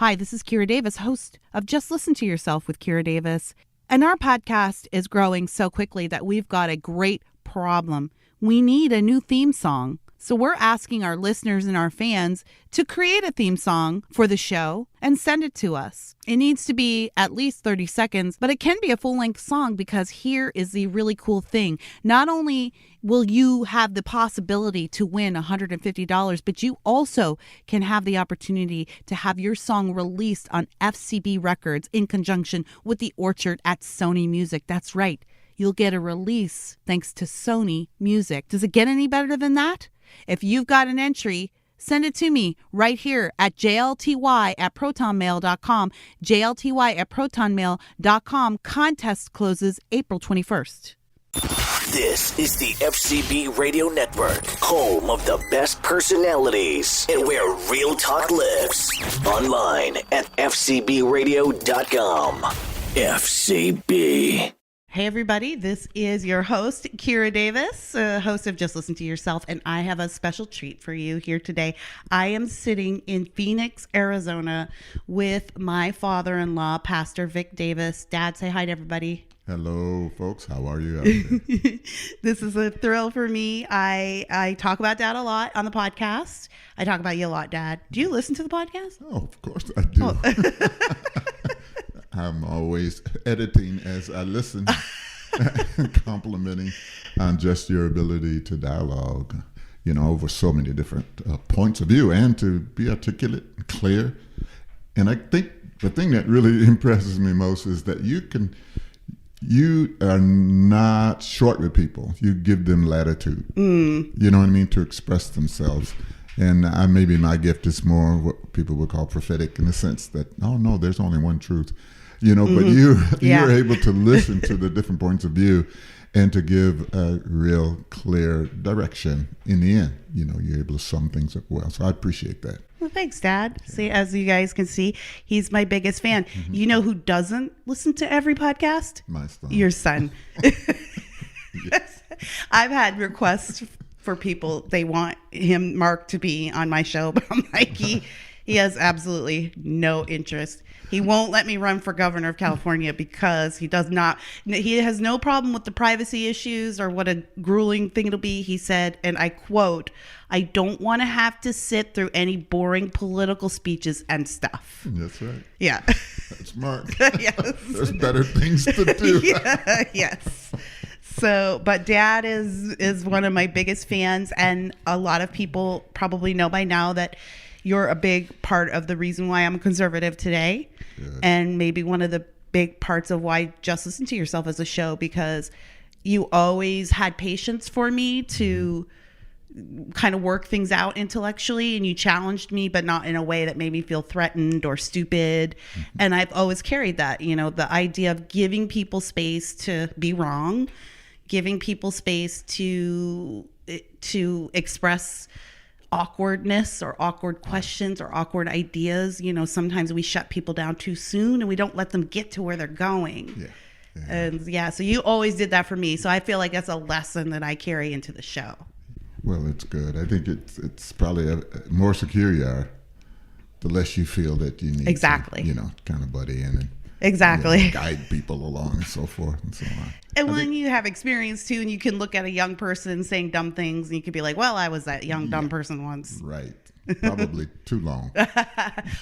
Hi, this is Kira Davis, host of Just Listen to Yourself with Kira Davis. And our podcast is growing so quickly that we've got a great problem. We need a new theme song. So we're asking our listeners and our fans to create a theme song for the show and send it to us. It needs to be at least 30 seconds, but it can be a full-length song because here is the really cool thing. Not only will you have the possibility to win $150, but you also can have the opportunity to have your song released on FCB Records in conjunction with The Orchard at Sony Music. That's right. You'll get a release thanks to Sony Music. Does it get any better than that? If you've got an entry, send it to me right here at JLTY@protonmail.com. JLTY@protonmail.com. Contest closes April 21st. This is the FCB Radio Network, home of the best personalities and where real talk lives. Online at fcbradio.com. FCB. Hey, everybody. This is your host, Kira Davis, host of Just Listen to Yourself, and I have a special treat for you here today. I am sitting in Phoenix, Arizona with my father-in-law, Pastor Vic Davis. Dad, say hi to everybody. Hello, folks. How are you out there? This is a thrill for me. I talk about Dad a lot on the podcast. I talk about you a lot, Dad. Do you listen to the podcast? Oh, of course I do. Oh. I'm always editing as I listen, complimenting on just your ability to dialogue, over so many different points of view and to be articulate and clear. And I think the thing that really impresses me most is that you are not short with people. You give them latitude, you know what I mean, to express themselves. And maybe my gift is more what people would call prophetic in the sense that, oh, no, there's only one truth. But you're able to listen to the different points of view and to give a real clear direction in the end. You're able to sum things up well. So I appreciate that. Well, thanks, Dad. Yeah. See, as you guys can see, he's my biggest fan. Mm-hmm. You know who doesn't listen to every podcast? My son. Your son. Yes. I've had requests for people. They want Mark, to be on my show, but I'm like, he has absolutely no interest. He won't let me run for governor of California because he has no problem with the privacy issues or what a grueling thing it'll be. He said, and I quote, "I don't want to have to sit through any boring political speeches and stuff." That's right. Yeah. That's Mark. Yes. There's better things to do. Yeah, yes. So, but Dad is one of my biggest fans, and a lot of people probably know by now that you're a big part of the reason why I'm a conservative today. Good. And maybe one of the big parts of why Just Listen to Yourself as a show, because you always had patience for me to kind of work things out intellectually, and you challenged me, but not in a way that made me feel threatened or stupid. Mm-hmm. And I've always carried that, the idea of giving people space to be wrong, giving people space to express awkwardness or awkward questions or awkward ideas. Sometimes we shut people down too soon and we don't let them get to where they're going. Yeah. And so you always did that for me. So I feel like that's a lesson that I carry into the show. Well, it's good. I think it's probably a more secure you are, the less you feel that you need exactly to, kind of buddy in and exactly guide people along and so forth and so on. And when you have experience too, and you can look at a young person saying dumb things, and you could be like, well, I was that young dumb person once. Right. Probably too long.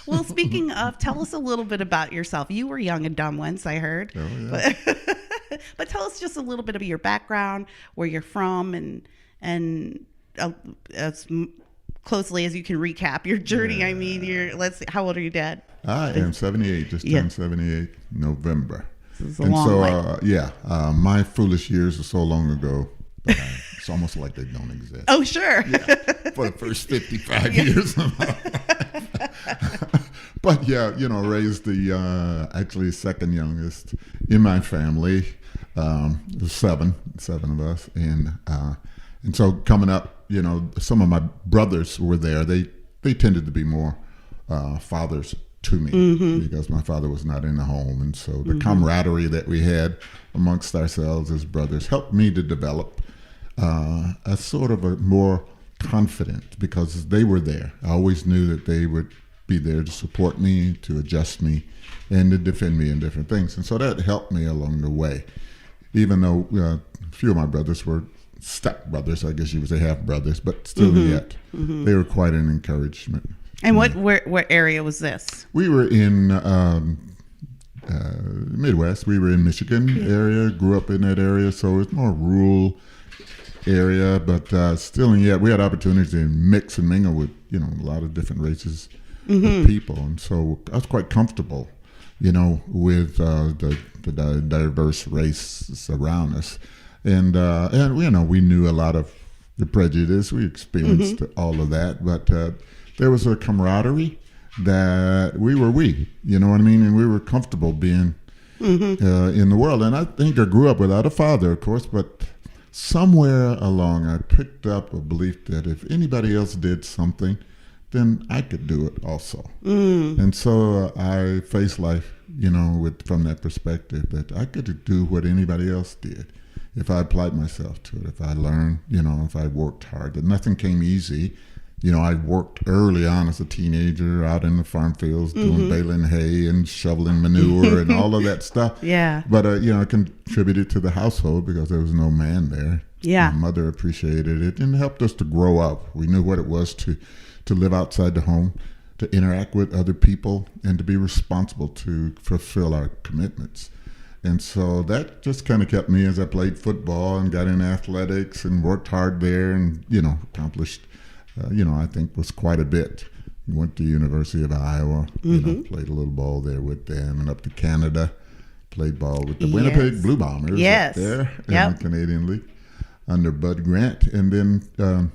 Well, speaking of, tell us a little bit about yourself. You were young and dumb once, I heard. Oh, yeah. But tell us just a little bit of your background, where you're from, and as closely as you can recap your journey. Yeah. I mean, let's see, how old are you, Dad? I am 78, just turned 78 November. This is a long life. My foolish years are so long ago that it's almost like they don't exist. Oh, sure. Yeah, for the first 55 years of my life. But raised the actually second youngest in my family. There's seven of us, and so coming up, some of my brothers were there. They tended to be more fathers to me because my father was not in the home, and so the camaraderie that we had amongst ourselves as brothers helped me to develop a sort of a more confident, because they were there. I always knew that they would be there to support me, to adjust me, and to defend me in different things. And so that helped me along the way. Even though a few of my brothers were step brothers, I guess you would say half brothers, but still yet they were quite an encouragement. And what area was this? We were in Midwest. We were in Michigan area, grew up in that area, so it's more rural area, but still and yet we had opportunities to mix and mingle with, a lot of different races of people. And so I was quite comfortable, with the diverse races around us. And we knew a lot of the prejudice. We experienced all of that, but there was a camaraderie that we were you know what I mean? And we were comfortable being in the world. And I think I grew up without a father, of course, but somewhere along I picked up a belief that if anybody else did something, then I could do it also. And so I faced life, from that perspective that I could do what anybody else did if I applied myself to it, if I learned, if I worked hard. That nothing came easy. I worked early on as a teenager out in the farm fields doing baling hay and shoveling manure and all of that stuff. Yeah. But, I contributed to the household because there was no man there. Yeah. My mother appreciated it and helped us to grow up. We knew what it was to live outside the home, to interact with other people, and to be responsible to fulfill our commitments. And so that just kind of kept me as I played football and got in athletics and worked hard there and, accomplished I think was quite a bit. Went to University of Iowa, played a little ball there with them, and up to Canada, played ball with the Winnipeg Blue Bombers up there in the Canadian League under Bud Grant, and then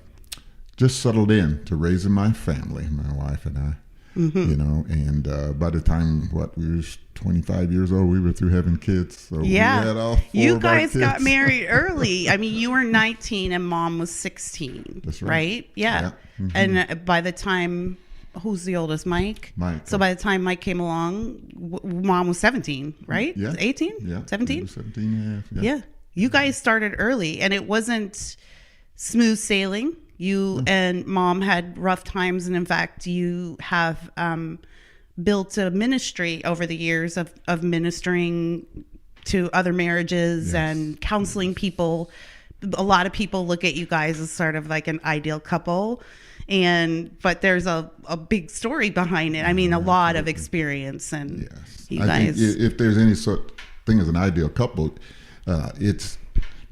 just settled in to raising my family, my wife and I. And by the time we were 25 years old, we were through having kids. So we had all four you of our guys kids. got married early. I mean, you were 19 and mom was 16. That's right. Yeah. And by the time, who's the oldest? Mike. So by the time Mike came along, mom was 17, right? Yeah. 18? Yeah. 17? 17 and a half. Yeah. You guys started early, and it wasn't smooth sailing. You and mom had rough times, and in fact, you have built a ministry over the years of ministering to other marriages and counseling people. A lot of people look at you guys as sort of like an ideal couple, but there's a big story behind it. I mean, a lot of experience, and you guys. Think if there's any sort thing as an ideal couple, it's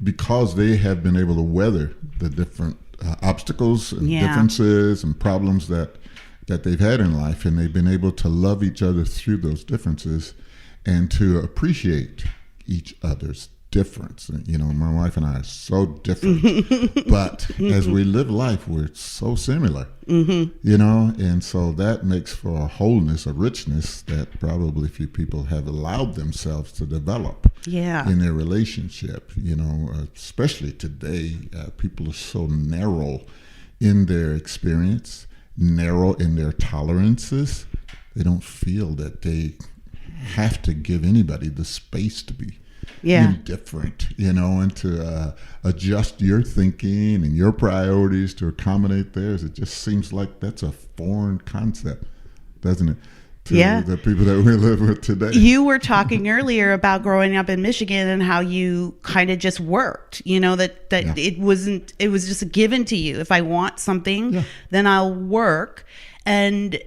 because they have been able to weather the different obstacles and differences and problems that they've had in life, and they've been able to love each other through those differences and to appreciate each other's difference. My wife and I are so different, but as we live life, we're so similar, and so that makes for a wholeness, a richness that probably few people have allowed themselves to develop in their relationship, especially today. People are so narrow in their experience, narrow in their tolerances. They don't feel that they have to give anybody the space to be indifferent, and to adjust your thinking and your priorities to accommodate theirs. It just seems like that's a foreign concept, doesn't it? To the people that we live with today. You were talking earlier about growing up in Michigan and how you kind of just worked, that it was just given to you. If I want something, then I'll work. And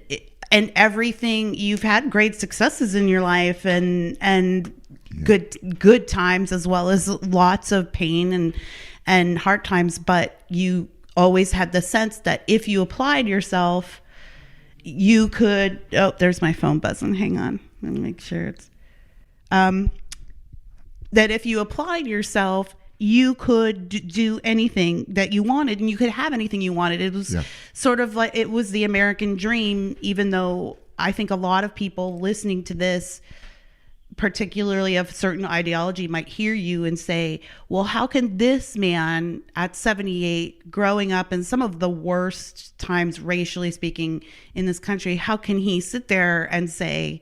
everything, you've had great successes in your life and good times, as well as lots of pain and hard times. But you always had the sense that if you applied yourself, you could. Oh, there's my phone buzzing. Hang on, let me make sure it's. That if you applied yourself, you could do anything that you wanted, and you could have anything you wanted. It was sort of like it was the American dream, even though I think a lot of people listening to this, particularly of certain ideology, might hear you and say, well, how can this man at 78, growing up in some of the worst times, racially speaking, in this country, how can he sit there and say,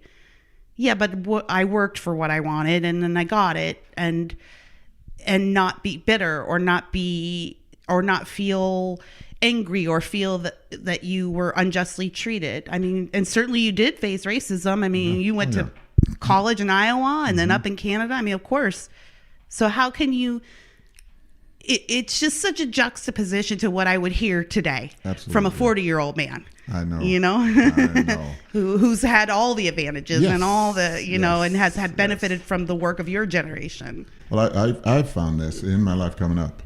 yeah, but I worked for what I wanted and then I got it, and not be bitter or not feel angry or feel that you were unjustly treated. I mean, and certainly you did face racism. I mean, you went to college in Iowa and then up in Canada. I mean, of course. So how can you... It's just such a juxtaposition to what I would hear today from a 40-year-old man. I know. You know, I know. who's had all the advantages and all the, you know, and has had benefited from the work of your generation. Well, I've found this in my life coming up.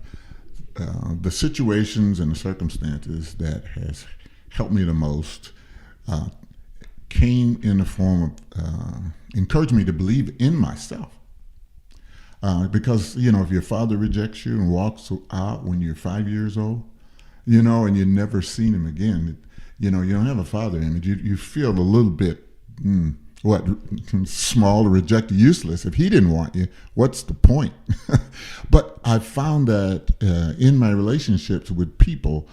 The situations and the circumstances that has helped me the most came in the form of encouraged me to believe in myself. Because, you know, if your father rejects you and walks out when you're 5 years old, you know, and you've never seen him again, you know, you don't have a father image. You feel a little bit, small, rejected, useless. If he didn't want you, what's the point? But I found that in my relationships with people,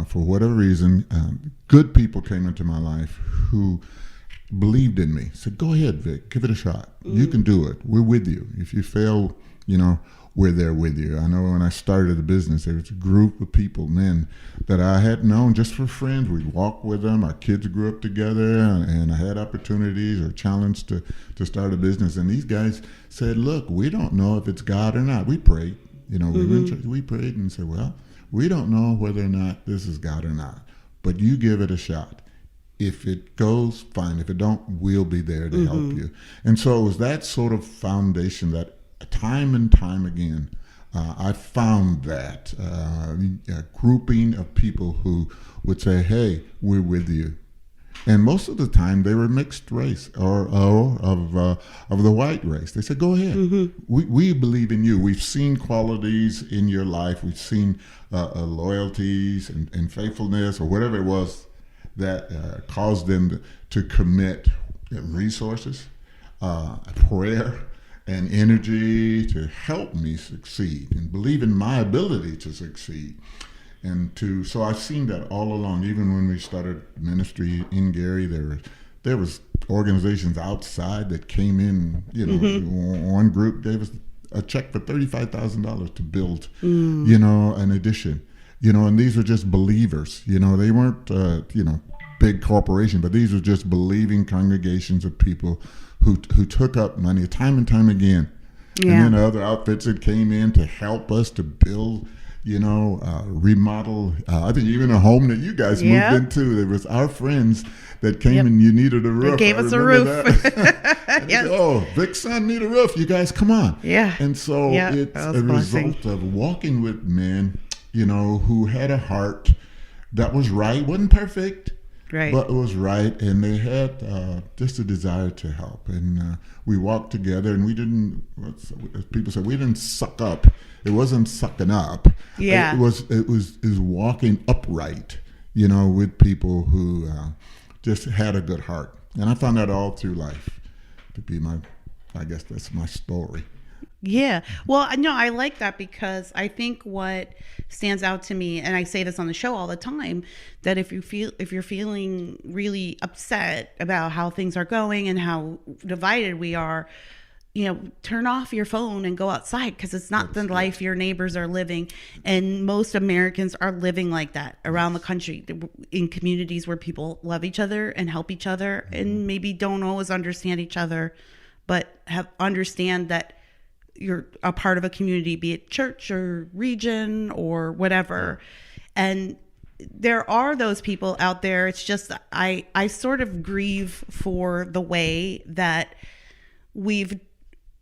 for whatever reason, good people came into my life who believed in me, said, go ahead, Vic, give it a shot. You can do it. We're with you. If you fail, you know, we're there with you. I know when I started the business, there was a group of people, men, that I had known just for friends. We'd walk with them. Our kids grew up together, and I had opportunities or challenged to start a business. And these guys said, look, we don't know if it's God or not. We prayed. You know, we prayed and said, well, we don't know whether or not this is God or not, but you give it a shot. If it goes, fine. If it don't, we'll be there to help you. And so it was that sort of foundation that time and time again, I found that a grouping of people who would say, hey, we're with you. And most of the time they were mixed race or of the white race. They said, go ahead. We believe in you. We've seen qualities in your life. We've seen loyalties and faithfulness or whatever it was that caused them to commit resources, prayer, and energy to help me succeed and believe in my ability to succeed. So I've seen that all along. Even when we started ministry in Gary, there was organizations outside that came in. You know, one group gave us a check for $35,000 to build, you know, an addition. You know, and these were just believers. You know, they weren't, you know, big corporation, but these were just believing congregations of people who took up money time and time again. Yeah. And then other outfits that came in to help us to build, you know, remodel. I think even a home that you guys moved into, there was our friends that came and you needed a roof. They gave us a roof. Yes. Oh, Vic's son need a roof. You guys, come on. Yeah. And so it's a result of walking with men, you know, who had a heart that was right, wasn't perfect, but it was right, and they had just a desire to help. And we walked together, and we didn't, as people say, we didn't suck up. It wasn't sucking up. Yeah. It was walking upright, you know, with people who just had a good heart. And I found that all through life to be I guess that's my story. Yeah. Well, no, I like that because I think what stands out to me, and I say this on the show all the time, that if you're feeling really upset about how things are going and how divided we are, you know, turn off your phone and go outside, because it's not the life your neighbors are living. And most Americans are living like that around the country, in communities where people love each other and help each other, and maybe don't always understand each other, but understand that you're a part of a community, be it church or region or whatever. And there are those people out there. It's just, I sort of grieve for the way that we've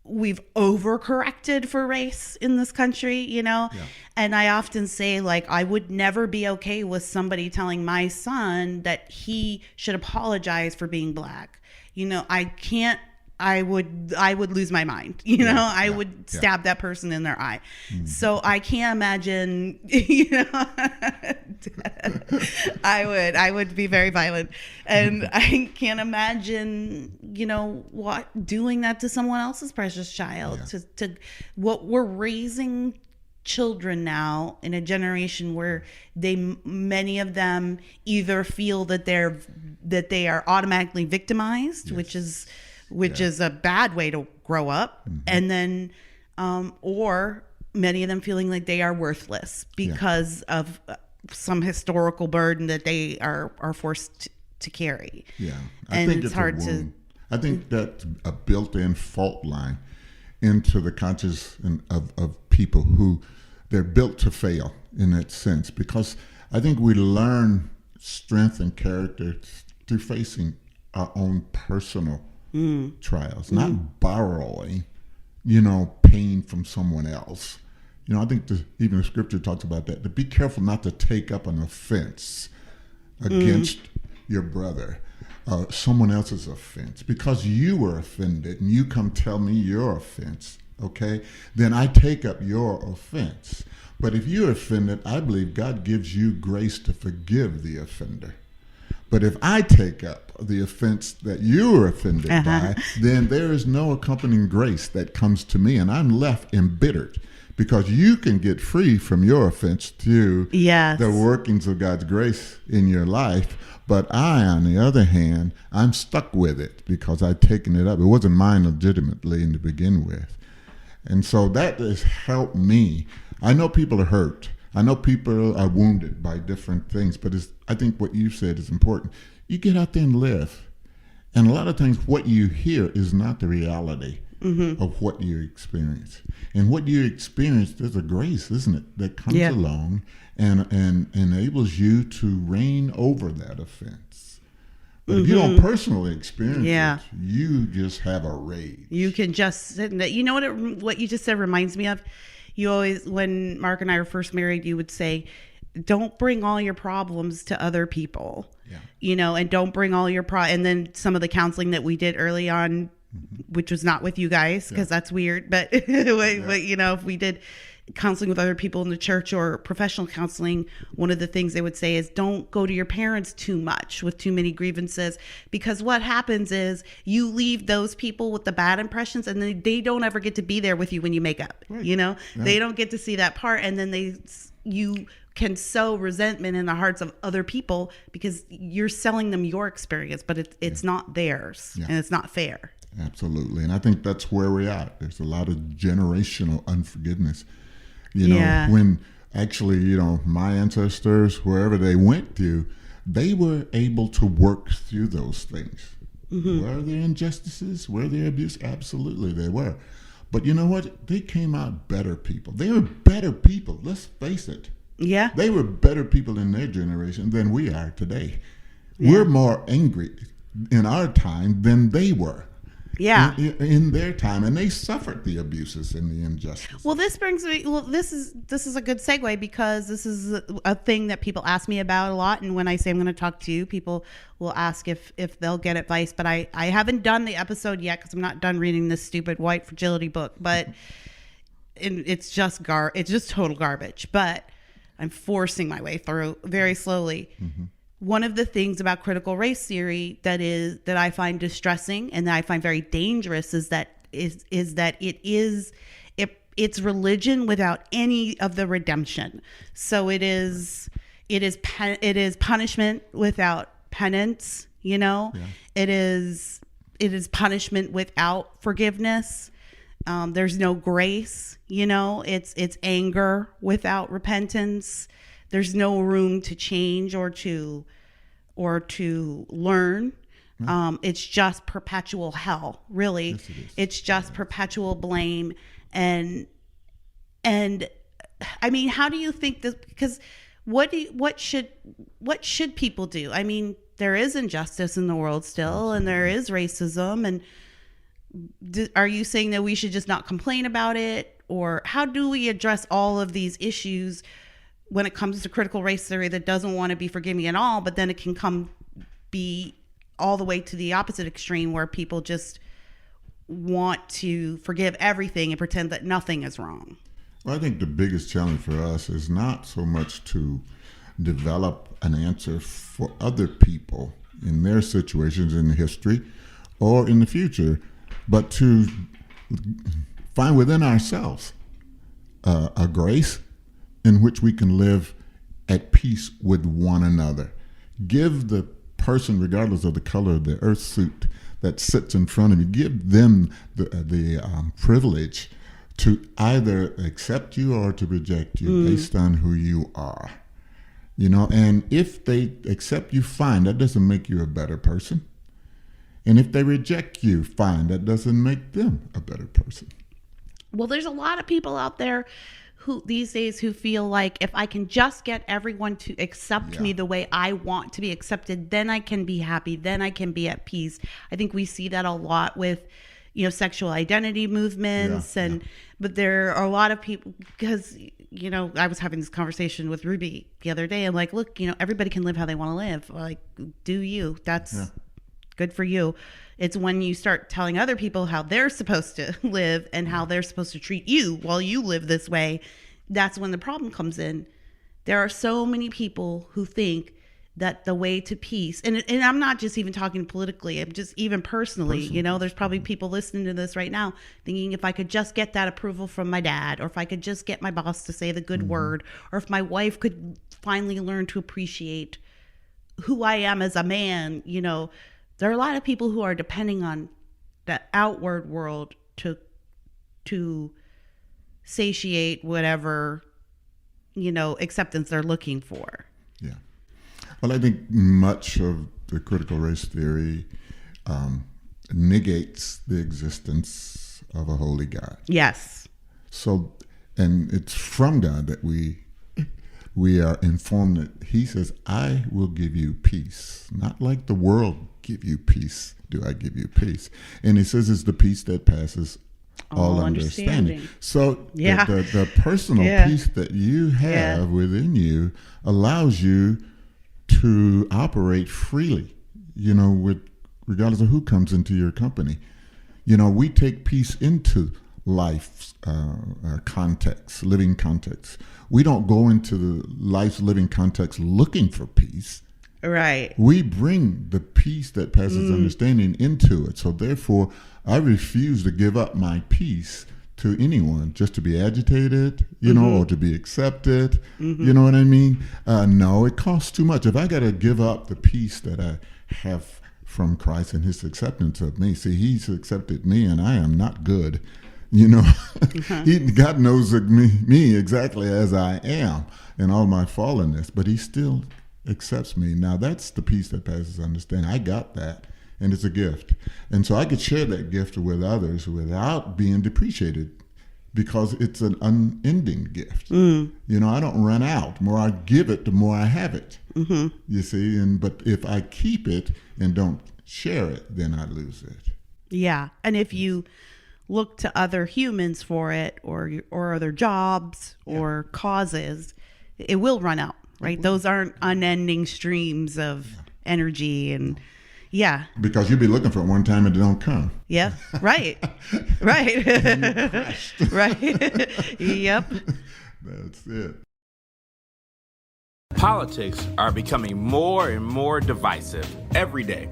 overcorrected for race in this country, you know? Yeah. And I often say, like, I would never be okay with somebody telling my son that he should apologize for being black. You know, I would lose my mind, you know, I would stab that person in their eye. So I can't imagine, you know, I would be very violent, and I can't imagine, you know, doing that to someone else's precious child. To what we're raising children now in a generation where many of them either feel that they are automatically victimized, which is a bad way to grow up. And then, or many of them feeling like they are worthless because of some historical burden that they are forced to carry. Yeah, I think it's hard to. I think that's a built-in fault line into the conscious of people who they're built to fail in that sense, because I think we learn strength and character through facing our own personal trials, not borrowing, pain from someone else. I think even the scripture talks about that, to be careful not to take up an offense against your brother, someone else's offense, because you were offended and you come tell me your offense, okay? Then I take up your offense. But if you're offended, I believe God gives you grace to forgive the offender. But if I take up the offense that you were offended by, then there is no accompanying grace that comes to me, and I'm left embittered. Because you can get free from your offense through the workings of God's grace in your life. But I, on the other hand, I'm stuck with it because I've taken it up. It wasn't mine legitimately to begin with. And so that has helped me. I know people are hurt. I know people are wounded by different things. But I think what you said is important. You get out there and live. And a lot of times what you hear is not the reality of what you experience. And what you experience, there's a grace, isn't it, that comes along and enables you to reign over that offense. But if you don't personally experience it, you just have a rage. You can just sit in that. You know what you just said reminds me of? You always, when Mark and I were first married, you would say, don't bring all your problems to other people. And don't bring all your and then some of the counseling that we did early on, which was not with you guys, because that's weird. But, but, if we did counseling with other people in the church or professional counseling, one of the things they would say is don't go to your parents too much with too many grievances, because what happens is you leave those people with the bad impressions, and they don't ever get to be there with you when you make up. They don't get to see that part, and then you can sow resentment in the hearts of other people because you're selling them your experience, but it's not theirs, and it's not fair. Absolutely. And I think that's where we're at. There's a lot of generational unforgiveness. When actually, my ancestors, wherever they went to, they were able to work through those things. Were there injustices? Were there abuse? Absolutely, they were. But you know what? They came out better people. They were better people. Let's face it. Yeah. They were better people in their generation than we are today. We're more angry in our time than they were. In their time, and they suffered the abuses and the injustice. Well, this brings me. Well, this is a good segue, because this is a thing that people ask me about a lot. And when I say I'm going to talk to you, people will ask if they'll get advice. But I haven't done the episode yet because I'm not done reading this stupid white fragility book. But it's just total garbage. But I'm forcing my way through very slowly. One of the things about critical race theory that I find distressing and that I find very dangerous is that it's religion without any of the redemption. So it is punishment without penance. It is punishment without forgiveness. There's no grace. It's anger without repentance. There's no room to change or to learn. It's just perpetual hell, really. Yes, it's just perpetual blame. And I mean, how do you think this? Because what should people do? I mean, there is injustice in the world still, and there is racism. And are you saying that we should just not complain about it, or how do we address all of these issues when it comes to critical race theory that doesn't want to be forgiving at all, but then it can be all the way to the opposite extreme where people just want to forgive everything and pretend that nothing is wrong? Well, I think the biggest challenge for us is not so much to develop an answer for other people in their situations in history or in the future, but to find within ourselves a grace in which we can live at peace with one another. Give the person, regardless of the color of the earth suit that sits in front of you, give them the privilege to either accept you or to reject you based on who you are. And if they accept you, fine, that doesn't make you a better person. And if they reject you, fine, that doesn't make them a better person. Well, there's a lot of people out there who these days who feel like if I can just get everyone to accept me the way I want to be accepted, then I can be happy, then I can be at peace. I think we see that a lot with, sexual identity movements but there are a lot of people because, I was having this conversation with Ruby the other day and like, look, everybody can live how they want to live. Like, do you? That's good for you. It's when you start telling other people how they're supposed to live and how they're supposed to treat you while you live this way, that's when the problem comes in. There are so many people who think that the way to peace, and I'm not just even talking politically, I'm just even personally, there's probably people listening to this right now thinking if I could just get that approval from my dad, or if I could just get my boss to say the good word, or if my wife could finally learn to appreciate who I am as a man, there are a lot of people who are depending on the outward world to satiate whatever, acceptance they're looking for. Yeah. Well, I think much of the critical race theory negates the existence of a holy God. Yes. So, and it's from God that we are informed that he says, I will give you peace. Not like the world give you peace, do I give you peace. And he says it's the peace that passes all understanding. So the personal peace that you have within you allows you to operate freely, with regardless of who comes into your company. We take peace into life's context, living context. We don't go into the life's living context looking for peace. Right. We bring the peace that passes understanding into it. So therefore, I refuse to give up my peace to anyone just to be agitated, or to be accepted. You know what I mean? No, it costs too much. If I got to give up the peace that I have from Christ and his acceptance of me, see, he's accepted me and I am not good. God knows me exactly as I am and all my fallenness, but he still accepts me. Now that's the peace that passes understanding. I got that. And it's a gift. And so I could share that gift with others without being depreciated because it's an unending gift. I don't run out. The more I give it, the more I have it. You see, but if I keep it and don't share it, then I lose it. Yeah. And if you look to other humans for it or other jobs or causes, it will run out, right? Those aren't unending streams of energy and... Yeah. Because you'll be looking for it one time and it don't come. Yeah. Right. Right. Right. Yep. That's it. Politics are becoming more and more divisive every day.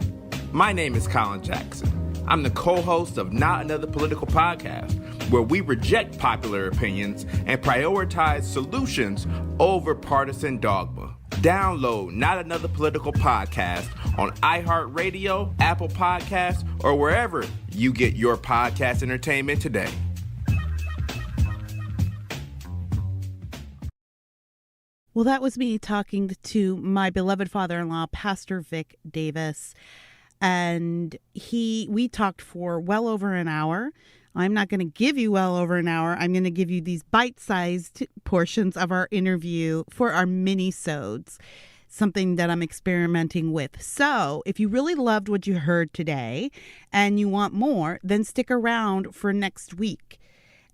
My name is Colin Jackson. I'm the co-host of Not Another Political Podcast, where we reject popular opinions and prioritize solutions over partisan dogma. Download Not Another Political Podcast on iHeartRadio, Apple Podcasts, or wherever you get your podcast entertainment today. Well, that was me talking to my beloved father-in-law, Pastor Vic Davis. And we talked for well over an hour. I'm not going to give you well over an hour. I'm going to give you these bite-sized portions of our interview for our mini-sodes, something that I'm experimenting with. So if you really loved what you heard today and you want more, then stick around for next week.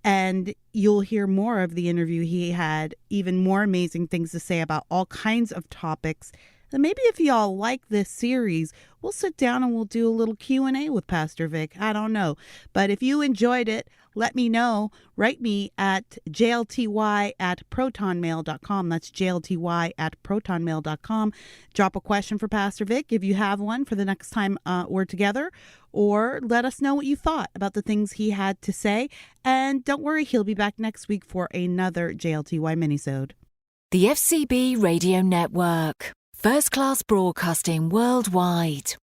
And you'll hear more of the interview. He had even more amazing things to say about all kinds of topics. And maybe if y'all like this series, we'll sit down and we'll do a little Q&A with Pastor Vic. I don't know. But if you enjoyed it, let me know. Write me at JLTY@protonmail.com. That's JLTY@protonmail.com. Drop a question for Pastor Vic if you have one for the next time we're together. Or let us know what you thought about the things he had to say. And don't worry, he'll be back next week for another JLTY minisode. The FCB Radio Network. First class broadcasting worldwide.